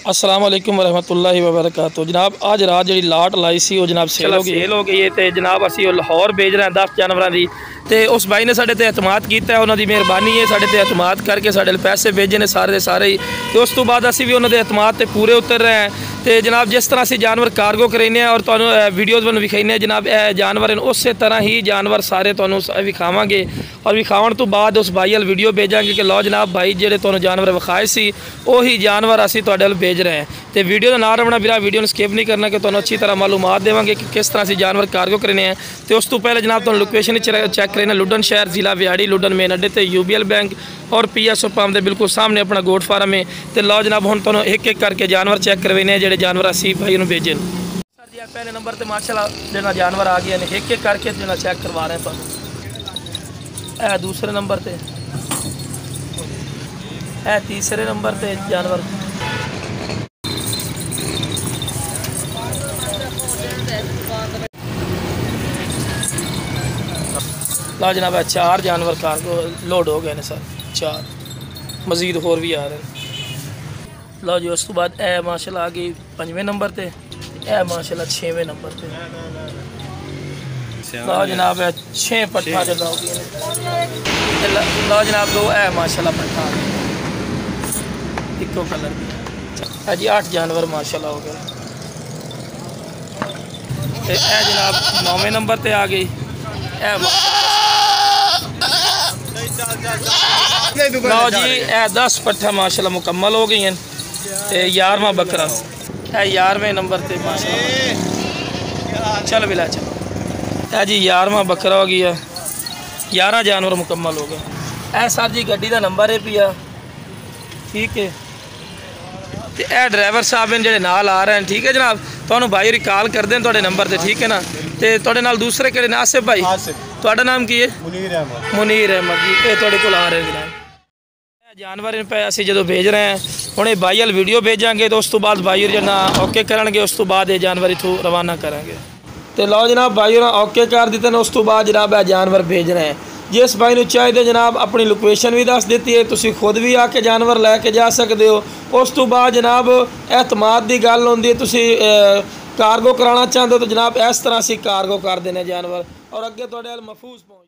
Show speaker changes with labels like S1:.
S1: अस्सलाम वालेकुम रहमतुल्लाहि व बरकातहू। जनाब आज रात जी लाट लाई सी जनाब सेल हो गई है। तो जनाब असी लाहौर भेज रहे हैं 10 जानवरों की। तो उस भाई ने साढ़े ते एतमाद किया, उन्होंने मेहरबानी है साढ़े ते एतमाद करके साढ़े पैसे भेजे ने सारे के सारे ही। तो उस तो बाद असी भी उन्होंने एतमाद ते पूरे उतर रहे हैं। तो जनाब जिस तरह असी जानवर कार्गो कराने और तुहानू वीडियोज़ में विखाने जनाब जानवर उस तरह ही जानवर सारे तुहानू विखावांगे और विखावन तो बाद उस भाई वाल वीडियो भेजांगे कि लो जनाब भाई जेडे तुहानू जानवर विखाए सी उही जानवर असी तुहाडे वाल भेज रहे हैं। तो वीडियो का ना रखना बिरा वीडियो स्किप नहीं करना कि तुहानू अच्छी तरह मालूमात देवांगे कि किस तरह से जानवर कार्गो करने हैं। तो उस तो पहले जनाब तुहानू लोकेशन चेक करना लुडन शहर जिला विहाड़ी लुडन मेन अड्डे ते UBL बैंक और PSO पंप के बिल्कुल सामने अपना गोट फार्म है। तो लो जनाब हुण तुहानू एक एक करके जानवर चेक करवाने हैं जेडे जानवर असी भाई नूं भेजे। सर जी पहले नंबर पर माशाल्लाह जना जानवर आ गए हैं, एक एक करके जना चेक करवा रहे हैं तुहानू। दूसरे नंबर पर तीसरे नंबर पे जानवर ला जनाब 4 जानवर कार्गो लोड हो गए हैं सर, 4 मजीद होर भी आ रहे हैं। लो जी उस तो बाद ए माशाल्लाह आ गई 5वें नंबर पे, ए माशाल्लाह 6वें नंबर पे। लो जनाब 6 पट्ठा जगह हो गई। लो जनाब 2 ए माशाल्लाह पट्ठा इको कलर है जी। 8 जानवर माशाल्लाह हो गए। ए जनाब 9वें नंबर पे आ गई। लो जी 10 पट्ठा माशाल्लाह मुकम्मल हो गई हैं। 11वां बकरा 11वें नंबर पे माशाल्लाह। चल बिला चल जी 11वां बकरा हो गया। 11 जानवर मुकम्मल हो गए। सर जी गड्डी का नंबर है पिया, ठीक है। तो यह ड्राइवर साहब हैं जो नाल आ रहे हैं, ठीक है जनाब। तो भाई होरी कॉल कर दें थोड़े नंबर से, ठीक है ना। तो थोड़े नाल दूसरे किहड़े ने? आसिफ भाई। तुहाडा नाम की है? मुनीर अहमद जी। ये थोड़े को आ रहे हैं जनाब जानवर पे असी जो भेज रहे हैं हुणे भाई वाल वीडियो भेजांगे। तो उस तो बाद भाई होरी ना ओके करनगे, उस तो बाद ये जानवर इथों रवाना करांगे। तो लो जनाब भाई होर ओके कर दिते उस तो बाद जनाब यह जानवर भेज रहे हैं। जिस भाई नूं चाहिए जनाब अपनी लोकेशन भी दस दी है, तुसीं खुद भी आके जानवर लैके जा सकते हो। उस तो बाद जनाब एतमाद की गल होंदी है, तुसीं कार्गो कराना चाहते हो तो जनाब इस तरह से कार्गो कर देने जानवर और अगे तुहाडे महफूज पहुँच